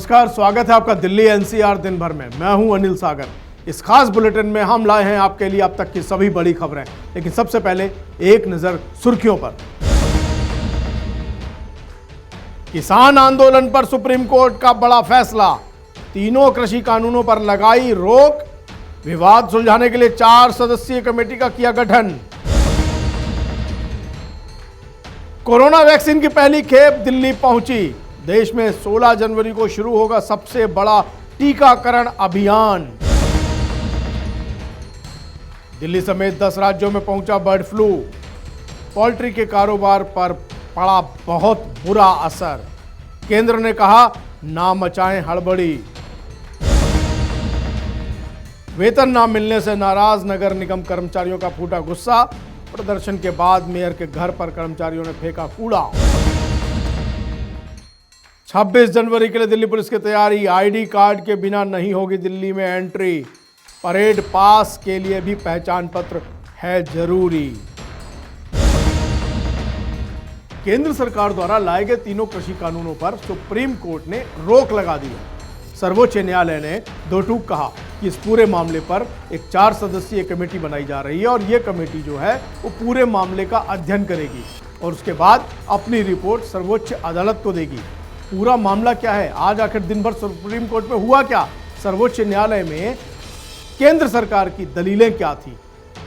नमस्कार, स्वागत है आपका दिल्ली एनसीआर दिन भर में। मैं हूं अनिल सागर। इस खास बुलेटिन में हम लाए हैं आपके लिए अब तक की सभी बड़ी खबरें, लेकिन सबसे पहले एक नजर सुर्खियों पर। किसान आंदोलन पर सुप्रीम कोर्ट का बड़ा फैसला, तीनों कृषि कानूनों पर लगाई रोक, विवाद सुलझाने के लिए 4 सदस्यीय कमेटी का किया गठन। कोरोना वैक्सीन की पहली खेप दिल्ली पहुंची, देश में 16 जनवरी को शुरू होगा सबसे बड़ा टीकाकरण अभियान। दिल्ली समेत 10 राज्यों में पहुंचा बर्ड फ्लू, पोल्ट्री के कारोबार पर पड़ा बहुत बुरा असर, केंद्र ने कहा ना मचाएं हड़बड़ी। वेतन ना मिलने से नाराज नगर निगम कर्मचारियों का फूटा गुस्सा, प्रदर्शन के बाद मेयर के घर पर कर्मचारियों ने फेंका कूड़ा। 26 जनवरी के लिए दिल्ली पुलिस की तैयारी, आईडी कार्ड के बिना नहीं होगी दिल्ली में एंट्री, परेड पास के लिए भी पहचान पत्र है जरूरी। केंद्र सरकार द्वारा लाए गए तीनों कृषि कानूनों पर सुप्रीम कोर्ट ने रोक लगा दी है। सर्वोच्च न्यायालय ने दो टूक कहा कि इस पूरे मामले पर एक 4 सदस्यीय कमेटी बनाई जा रही है और यह कमेटी जो है वो पूरे मामले का अध्ययन करेगी और उसके बाद अपनी रिपोर्ट सर्वोच्च अदालत को देगी। पूरा मामला क्या है, आज आखिर दिन भर सुप्रीम कोर्ट में हुआ क्या, सर्वोच्च न्यायालय में केंद्र सरकार की दलीलें क्या थी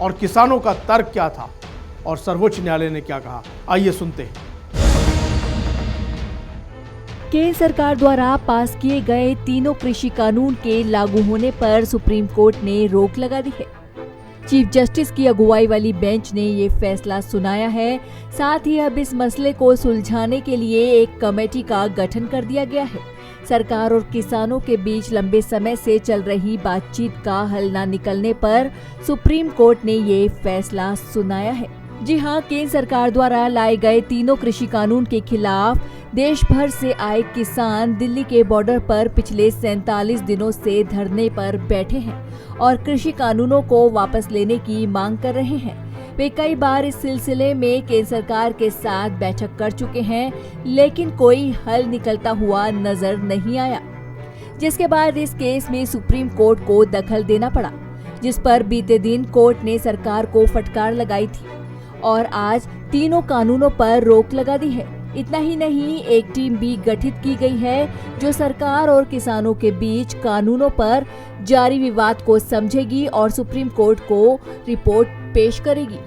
और किसानों का तर्क क्या था और सर्वोच्च न्यायालय ने क्या कहा, आइए सुनते हैं। केंद्र सरकार द्वारा पास किए गए तीनों कृषि कानून के लागू होने पर सुप्रीम कोर्ट ने रोक लगा दी है। चीफ जस्टिस की अगुवाई वाली बेंच ने ये फैसला सुनाया है। साथ ही अब इस मसले को सुलझाने के लिए एक कमेटी का गठन कर दिया गया है। सरकार और किसानों के बीच लंबे समय से चल रही बातचीत का हल न निकलने पर सुप्रीम कोर्ट ने ये फैसला सुनाया है। जी हां, केंद्र सरकार द्वारा लाए गए तीनों कृषि कानून के खिलाफ देश भर से आए किसान दिल्ली के बॉर्डर पर पिछले 47 दिनों से धरने पर बैठे हैं और कृषि कानूनों को वापस लेने की मांग कर रहे हैं। वे कई बार इस सिलसिले में केंद्र सरकार के साथ बैठक कर चुके हैं, लेकिन कोई हल निकलता हुआ नजर नहीं आया, जिसके बाद इस केस में सुप्रीम कोर्ट को दखल देना पड़ा, जिस पर बीते दिन कोर्ट ने सरकार को फटकार लगाई थी और आज तीनों कानूनों पर रोक लगा दी है। इतना ही नहीं, एक टीम भी गठित की गई है जो सरकार और किसानों के बीच कानूनों पर जारी विवाद को समझेगी और सुप्रीम कोर्ट को रिपोर्ट पेश करेगी।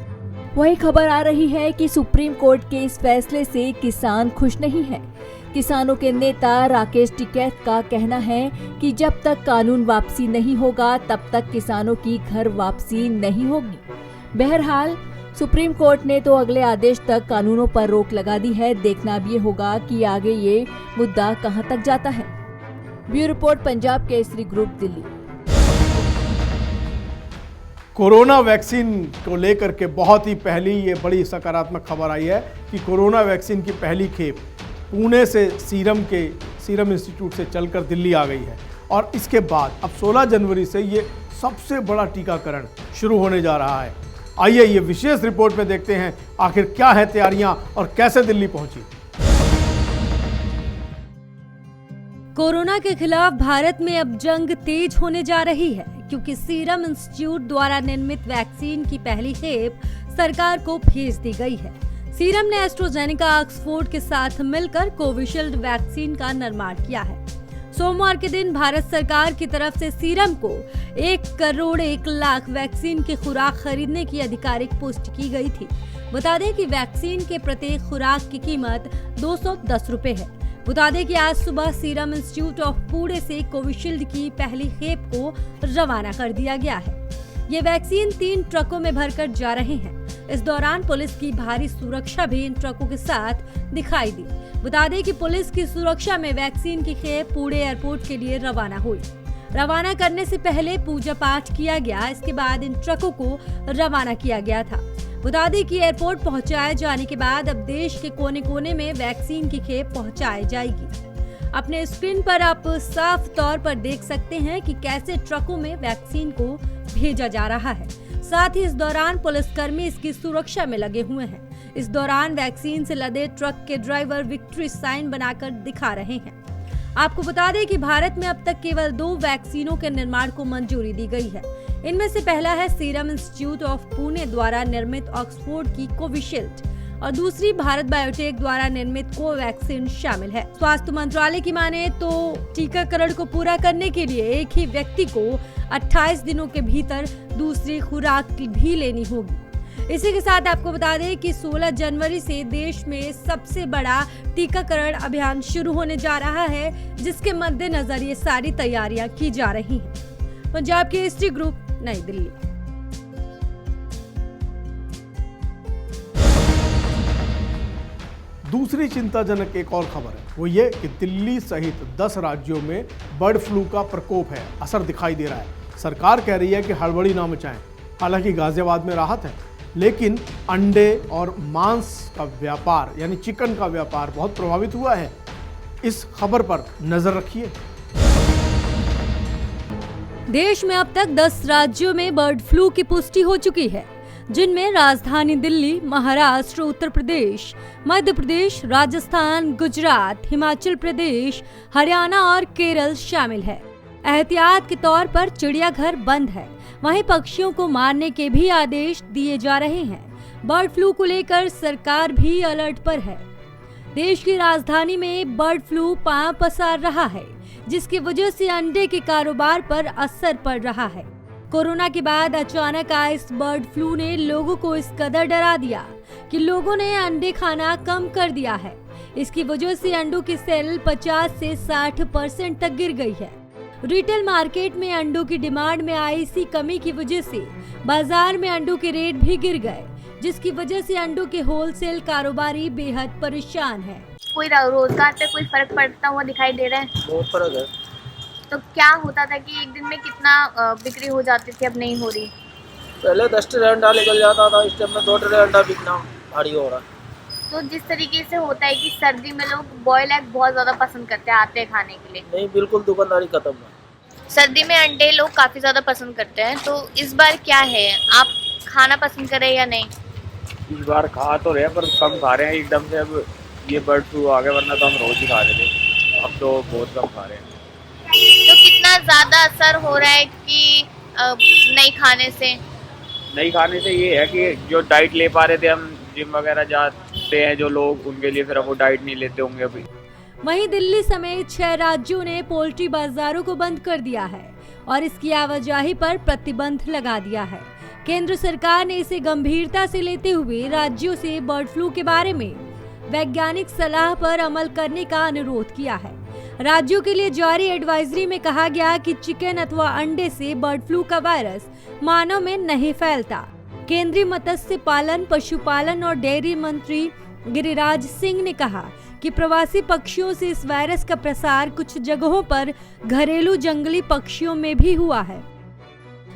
वही खबर आ रही है कि सुप्रीम कोर्ट के इस फैसले से किसान खुश नहीं है। किसानों के नेता राकेश टिकैत का कहना है कि जब तक कानून वापसी नहीं होगा तब तक किसानों की घर वापसी नहीं होगी। बहरहाल सुप्रीम कोर्ट ने तो अगले आदेश तक कानूनों पर रोक लगा दी है। देखना भी होगा कि आगे ये मुद्दा कहां तक जाता है। Bureau report, Punjab Kesari group, Delhi. Corona vaccine को लेकर के बहुत ही पहली ये बड़ी सकारात्मक खबर आई है कि कोरोना वैक्सीन की पहली खेप पुणे से सीरम इंस्टीट्यूट से चलकर दिल्ली आ गई है और इसके बाद अब 16 जनवरी से ये सबसे बड़ा टीकाकरण शुरू होने जा रहा है। आइए ये विशेष रिपोर्ट में देखते हैं आखिर क्या है तैयारियां और कैसे दिल्ली पहुंची। कोरोना के खिलाफ भारत में अब जंग तेज होने जा रही है, क्योंकि सीरम इंस्टीट्यूट द्वारा निर्मित वैक्सीन की पहली खेप सरकार को भेज दी गई है। सीरम ने एस्ट्राजेनेका ऑक्सफोर्ड के साथ मिलकर कोविशील्ड वैक्सीन का निर्माण किया है। सोमवार के दिन भारत सरकार की तरफ से सीरम को 1 करोड़ 1 लाख वैक्सीन की खुराक खरीदने की आधिकारिक पुष्टि की गई थी। बता दें कि वैक्सीन के प्रत्येक खुराक की कीमत 210 रुपए है। बता दें कि आज सुबह सीरम इंस्टीट्यूट ऑफ पुणे से कोविशील्ड की पहली खेप को रवाना कर दिया गया है। ये वैक्सीन 3 ट्रकों में भरकर जा रहे हैं। इस दौरान पुलिस की भारी सुरक्षा भी इन ट्रकों के साथ दिखाई दी। बता दें कि पुलिस की सुरक्षा में वैक्सीन की खेप पुणे एयरपोर्ट के लिए रवाना हुई। रवाना करने से पहले पूजा पाठ किया गया, इसके बाद इन ट्रकों को रवाना किया गया था। बता दें कि एयरपोर्ट पहुंचाए जाने के बाद अब देश के कोने कोने में वैक्सीन की खेप पहुंचाई जाएगी। अपने स्क्रीन पर आप साफ तौर पर देख सकते हैं कि कैसे ट्रकों में वैक्सीन को भेजा जा रहा है। साथ ही इस दौरान पुलिसकर्मी इसकी सुरक्षा में लगे हुए हैं। इस दौरान वैक्सीन से लदे ट्रक के ड्राइवर विक्ट्री साइन बनाकर दिखा रहे हैं। आपको बता दें कि भारत में अब तक केवल 2 वैक्सीनों के निर्माण को मंजूरी दी गई है। इनमें से पहला है सीरम इंस्टीट्यूट ऑफ पुणे द्वारा निर्मित ऑक्सफोर्ड की कोविशील्ड और दूसरी भारत बायोटेक द्वारा निर्मित कोवैक्सीन शामिल है। स्वास्थ्य मंत्रालय की माने तो टीकाकरण को पूरा करने के लिए एक ही व्यक्ति को 28 दिनों के भीतर दूसरी खुराक भी लेनी होगी। इसी के साथ आपको बता दें कि 16 जनवरी से देश में सबसे बड़ा टीकाकरण अभियान शुरू होने जा रहा है, जिसके मद्देनजर ये सारी तैयारियां की जा रही हैं। पंजाब केसरी ग्रुप, नई दिल्ली। दूसरी चिंताजनक एक और खबर है, वो ये कि दिल्ली सहित 10 राज्यों में बर्ड फ्लू का प्रकोप है, असर दिखाई दे रहा है। सरकार कह रही है कि हड़बड़ी ना मचाएं। हालांकि गाजियाबाद में राहत है, लेकिन अंडे और मांस का व्यापार यानी चिकन का व्यापार बहुत प्रभावित हुआ है। इस खबर पर नजर रखिए। देश में अब तक 10 राज्यों में बर्ड फ्लू की पुष्टि हो चुकी है, जिनमें राजधानी दिल्ली, महाराष्ट्र, उत्तर प्रदेश, मध्य प्रदेश, राजस्थान, गुजरात, हिमाचल प्रदेश, हरियाणा और केरल शामिल है। एहतियात के तौर पर चिड़ियाघर बंद है, वहीं पक्षियों को मारने के भी आदेश दिए जा रहे हैं। बर्ड फ्लू को लेकर सरकार भी अलर्ट पर है। देश की राजधानी में बर्ड फ्लू पांव पसार रहा है, जिसकी वजह से अंडे के कारोबार पर असर पड़ रहा है। कोरोना के बाद अचानक आए इस बर्ड फ्लू ने लोगों को इस कदर डरा दिया कि लोगों ने अंडे खाना कम कर दिया है। इसकी वजह से अंडों की सेल 50 से 60% तक गिर गई है। रिटेल मार्केट में अंडों की डिमांड में आई इसी कमी की वजह से बाजार में अंडों के रेट भी गिर गए, जिसकी वजह से अंडों के होलसेल कारोबारी बेहद परेशान है। कोई रोजगार पे कोई फर्क पड़ता हुआ दिखाई दे रहा है? बहुत फर्क है। तो क्या होता था कि एक दिन में कितना बिक्री हो जाती थी, अब नहीं हो रही? पहले 10 ट्रे अंडा निकल जाता था, इस टाइम में 2 ट्रे अंडा बिकना भारी हो रहा है। तो जिस तरीके से होता है कि सर्दी में लोग बॉयल एग बहुत ज्यादा पसंद करते हैं, आते हैं खाने के लिए। नहीं, बिल्कुल दुकानदारी खत्म है। सर्दी में अंडे लोग काफी ज्यादा पसंद करते हैं, तो इस बार क्या है, आप खाना पसंद कर रहे हैं या नहीं? इस बार खा तो रहे पर कम खा रहे हैं एकदम से। अब ये बर्ड फ्लू आ गया, वरना तो हम रोज ही खा रहे थे, अब तो बहुत कम खा रहे हैं। तो कितना ज्यादा असर हो रहा है कि नहीं खाने से? नहीं खाने से ये है कि जो डाइट ले पा रहे थे, हम जिम वगैरह जाते हैं जो लोग, उनके लिए फिर अब वो डाइट नहीं लेते होंगे अभी। वहीं दिल्ली समेत 6 राज्यों ने पोल्ट्री बाजारों को बंद कर दिया है और इसकी आवाजाही पर प्रतिबंध लगा दिया है। केंद्र सरकार ने इसे गंभीरता से लेते हुए राज्यों से बर्ड फ्लू के बारे में वैज्ञानिक सलाह पर अमल करने का अनुरोध किया है। राज्यों के लिए जारी एडवाइजरी में कहा गया कि चिकन अथवा अंडे से बर्ड फ्लू का वायरस मानव में नहीं फैलता। केंद्रीय मत्स्य पालन, पशुपालन और डेयरी मंत्री गिरिराज सिंह ने कहा कि प्रवासी पक्षियों से इस वायरस का प्रसार कुछ जगहों पर घरेलू जंगली पक्षियों में भी हुआ है।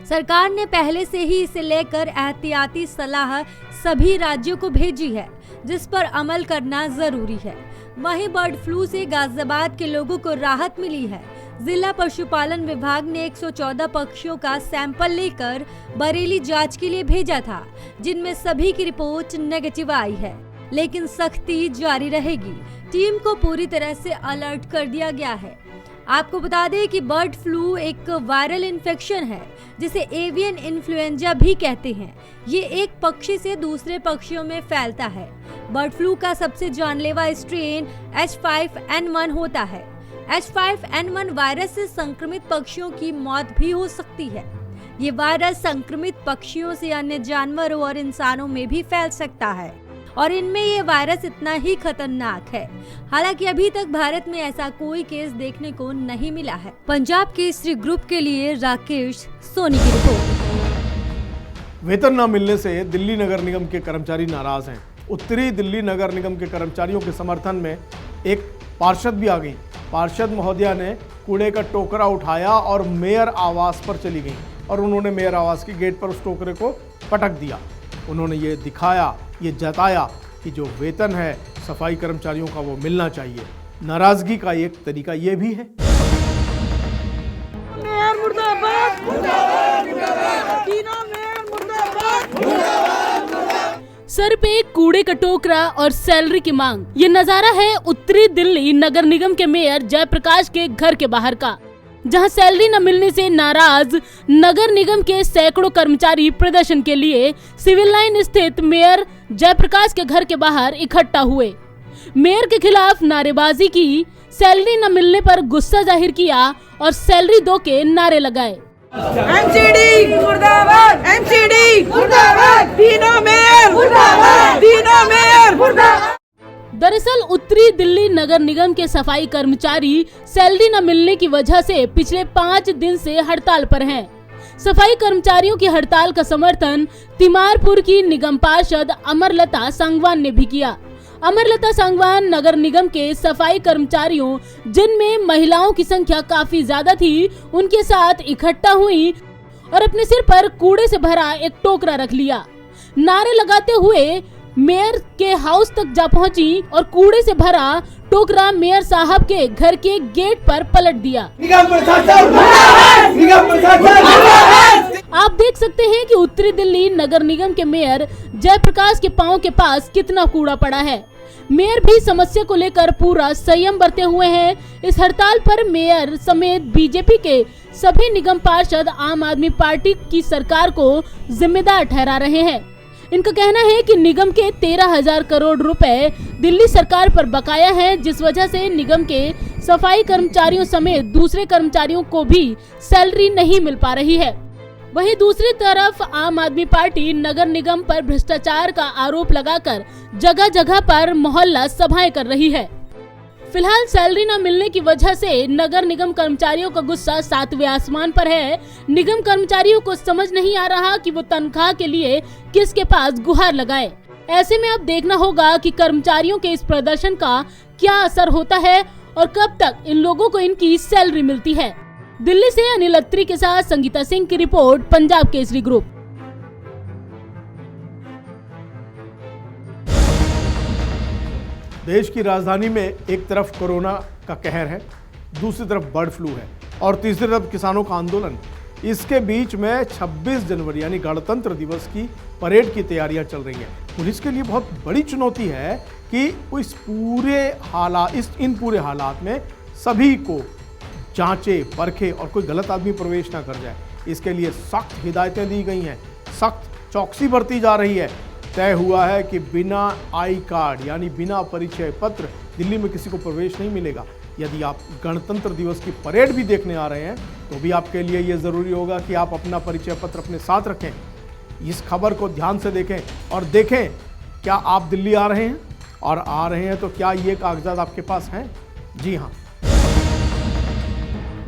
सरकार ने पहले से ही इसे लेकर एहतियाती सलाह सभी राज्यों को भेजी है, जिस पर अमल करना जरूरी है। वहीं बर्ड फ्लू से गाजियाबाद के लोगों को राहत मिली है। जिला पशुपालन विभाग ने 114 पक्षियों का सैंपल लेकर बरेली जांच के लिए भेजा था, जिनमें सभी की रिपोर्ट नेगेटिव आई है, लेकिन सख्ती जारी रहेगी। टीम को पूरी तरह से अलर्ट कर दिया गया है। आपको बता दें कि बर्ड फ्लू एक वायरल इन्फेक्शन है, जिसे एवियन इन्फ्लुएंजा भी कहते हैं। ये एक पक्षी से दूसरे पक्षियों में फैलता है। बर्ड फ्लू का सबसे जानलेवा स्ट्रेन H5N1 होता है। H5N1 वायरस से संक्रमित पक्षियों की मौत भी हो सकती है। ये वायरस संक्रमित पक्षियों से अन्य जानवरों और इंसानों में भी फैल सकता है और इनमें ये वायरस इतना ही खतरनाक है। हालांकि अभी तक भारत में ऐसा कोई केस देखने को नहीं मिला है। पंजाब केसरी ग्रुप के लिए राकेश सोनी की रिपोर्ट। वेतन न मिलने से दिल्ली नगर निगम के कर्मचारी नाराज हैं। उत्तरी दिल्ली नगर निगम के कर्मचारियों के समर्थन में एक पार्षद भी आ गई। पार्षद महोदया ने कूड़े का टोकरा उठाया और मेयर आवास पर चली गई और उन्होंने मेयर आवास के गेट पर उस टोकरे को पटक दिया। उन्होंने ये दिखाया, ये जताया कि जो वेतन है सफाई कर्मचारियों का वो मिलना चाहिए। नाराजगी का एक तरीका ये भी है। मेयर मुर्दाबाद, मुर्दाबाद, मुर्दाबाद, तीनों मेयर मुर्दाबाद, मुर्दाबाद, मुर्दाबाद। सर पे कूड़े का टोकरा और सैलरी की मांग। ये नजारा है उत्तरी दिल्ली नगर निगम के मेयर जयप्रकाश के घर के बाहर का, जहां सैलरी न मिलने से नाराज नगर निगम के सैकड़ों कर्मचारी प्रदर्शन के लिए सिविल लाइन स्थित मेयर जयप्रकाश के घर के बाहर इकट्ठा हुए। मेयर के खिलाफ नारेबाजी की, सैलरी न मिलने पर गुस्सा जाहिर किया और सैलरी दो के नारे लगाए। एमसीडी मुर्दाबाद, एमसीडी मुर्दाबाद, तीनों मेयर मुर्दाबाद, तीनों मेयर मुर्दाबाद। दरअसल उत्तरी दिल्ली नगर निगम के सफाई कर्मचारी सैलरी न मिलने की वजह से पिछले 5 दिन से हड़ताल पर हैं। सफाई कर्मचारियों की हड़ताल का समर्थन तिमारपुर की निगम पार्षद अमरलता सांगवान ने भी किया। अमरलता सांगवान नगर निगम के सफाई कर्मचारियों, जिनमें महिलाओं की संख्या काफी ज्यादा थी, उनके साथ इकट्ठा हुई और अपने सिर पर कूड़े से भरा एक टोकरा रख लिया। नारे लगाते हुए मेयर के हाउस तक जा पहुंची और कूड़े से भरा टोकरा मेयर साहब के घर के गेट पर पलट दिया। आप देख सकते हैं कि उत्तरी दिल्ली नगर निगम के मेयर जयप्रकाश के पांव के पास कितना कूड़ा पड़ा है। मेयर भी समस्या को लेकर पूरा संयम बरते हुए हैं। इस हड़ताल पर मेयर समेत बीजेपी के सभी निगम पार्षद आम आदमी पार्टी की सरकार को जिम्मेदार ठहरा रहे हैं। इनका कहना है कि निगम के 13,000 करोड़ रुपए दिल्ली सरकार पर बकाया है, जिस वजह से निगम के सफाई कर्मचारियों समेत दूसरे कर्मचारियों को भी सैलरी नहीं मिल पा रही है। वहीं दूसरी तरफ आम आदमी पार्टी नगर निगम पर भ्रष्टाचार का आरोप लगाकर जगह जगह पर मोहल्ला सभाएं कर रही है। फिलहाल सैलरी न मिलने की वजह से नगर निगम कर्मचारियों का गुस्सा 7वें आसमान पर है। निगम कर्मचारियों को समझ नहीं आ रहा कि वो तनख्वाह के लिए किसके पास गुहार लगाएं। ऐसे में अब देखना होगा कि कर्मचारियों के इस प्रदर्शन का क्या असर होता है और कब तक इन लोगों को इनकी सैलरी मिलती है। दिल्ली से अनिल अत्री के साथ संगीता सिंह की रिपोर्ट, पंजाब केसरी ग्रुप। देश की राजधानी में एक तरफ कोरोना का कहर है, दूसरी तरफ बर्ड फ्लू है और तीसरी तरफ किसानों का आंदोलन। इसके बीच में 26 जनवरी यानी गणतंत्र दिवस की परेड की तैयारियां चल रही हैं। पुलिस के लिए बहुत बड़ी चुनौती है कि इन पूरे हालात में सभी को जांचे, परखे और कोई गलत आदमी प्रवेश ना कर जाए। इसके लिए सख्त हिदायतें दी गई हैं, सख्त चौकसी बरती जा रही है। तय हुआ है कि बिना आई कार्ड यानी बिना परिचय पत्र दिल्ली में किसी को प्रवेश नहीं मिलेगा। यदि आप गणतंत्र दिवस की परेड भी देखने आ रहे हैं तो भी आपके लिए ये ज़रूरी होगा कि आप अपना परिचय पत्र अपने साथ रखें। इस खबर को ध्यान से देखें और देखें क्या आप दिल्ली आ रहे हैं, और आ रहे हैं तो क्या ये कागजात आपके पास हैं। जी हाँ,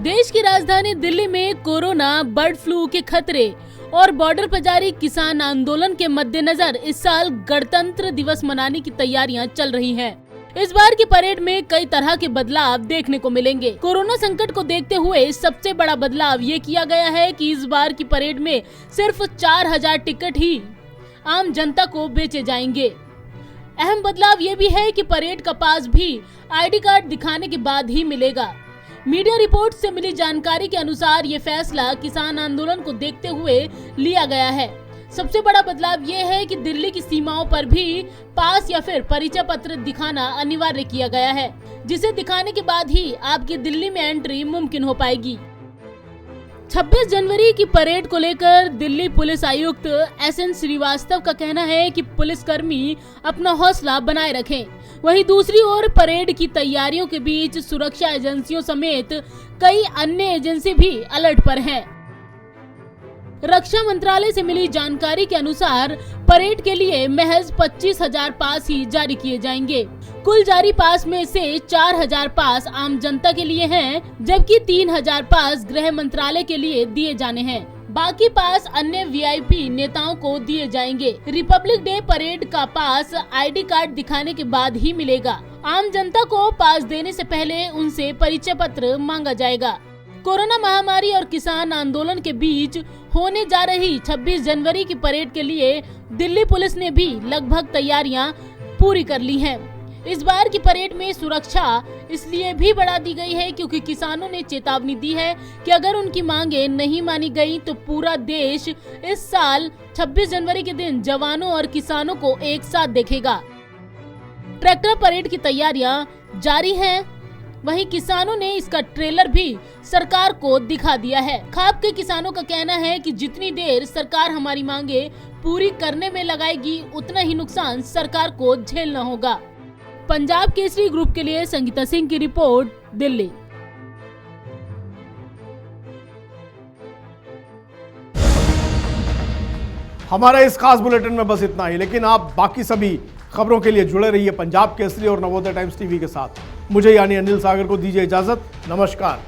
देश की राजधानी दिल्ली में कोरोना, बर्ड फ्लू के खतरे और बॉर्डर पर जारी किसान आंदोलन के मद्देनजर इस साल गणतंत्र दिवस मनाने की तैयारियां चल रही हैं। इस बार की परेड में कई तरह के बदलाव देखने को मिलेंगे। कोरोना संकट को देखते हुए सबसे बड़ा बदलाव ये किया गया है कि इस बार की परेड में सिर्फ 4,000 टिकट ही आम जनता को बेचे जाएंगे। अहम बदलाव ये भी है कि परेड का पास भी आईडी कार्ड दिखाने के बाद ही मिलेगा। मीडिया रिपोर्ट से मिली जानकारी के अनुसार ये फैसला किसान आंदोलन को देखते हुए लिया गया है। सबसे बड़ा बदलाव ये है कि दिल्ली की सीमाओं पर भी पास या फिर परिचय पत्र दिखाना अनिवार्य किया गया है, जिसे दिखाने के बाद ही आपकी दिल्ली में एंट्री मुमकिन हो पाएगी। 26 जनवरी की परेड को लेकर दिल्ली पुलिस आयुक्त SN श्रीवास्तव का कहना है कि पुलिसकर्मी अपना हौसला बनाए रखें। वहीं दूसरी ओर परेड की तैयारियों के बीच सुरक्षा एजेंसियों समेत कई अन्य एजेंसी भी अलर्ट पर हैं। रक्षा मंत्रालय से मिली जानकारी के अनुसार परेड के लिए महज 25,000 पास ही जारी किए जाएंगे। कुल जारी पास में से 4,000 पास आम जनता के लिए हैं, जबकि 3,000 पास गृह मंत्रालय के लिए दिए जाने हैं। बाकी पास अन्य VIP नेताओं को दिए जाएंगे। रिपब्लिक डे परेड का पास आईडी कार्ड दिखाने के बाद ही मिलेगा। आम जनता को पास देने से पहले उनसे परिचय पत्र मांगा जाएगा। कोरोना महामारी और किसान आंदोलन के बीच होने जा रही 26 जनवरी की परेड के लिए दिल्ली पुलिस ने भी लगभग तैयारियां पूरी कर ली हैं। इस बार की परेड में सुरक्षा इसलिए भी बढ़ा दी गई है क्योंकि किसानों ने चेतावनी दी है कि अगर उनकी मांगे नहीं मानी गई तो पूरा देश इस साल 26 जनवरी के दिन जवानों और किसानों को एक साथ देखेगा। ट्रैक्टर परेड की तैयारियां जारी हैं। वहीं किसानों ने इसका ट्रेलर भी सरकार को दिखा दिया है। खाप के किसानों का कहना है कि जितनी देर सरकार हमारी मांगे पूरी करने में लगाएगी उतना ही नुकसान सरकार को झेलना होगा। पंजाब केसरी ग्रुप के लिए संगीता सिंह की रिपोर्ट, दिल्ली। हमारा इस खास बुलेटिन में बस इतना ही, लेकिन आप बाकी सभी खबरों के लिए जुड़े रहिए पंजाब केसरी और नवोदय टाइम्स टीवी के साथ। मुझे यानी अनिल सागर को दीजिए इजाजत। नमस्कार।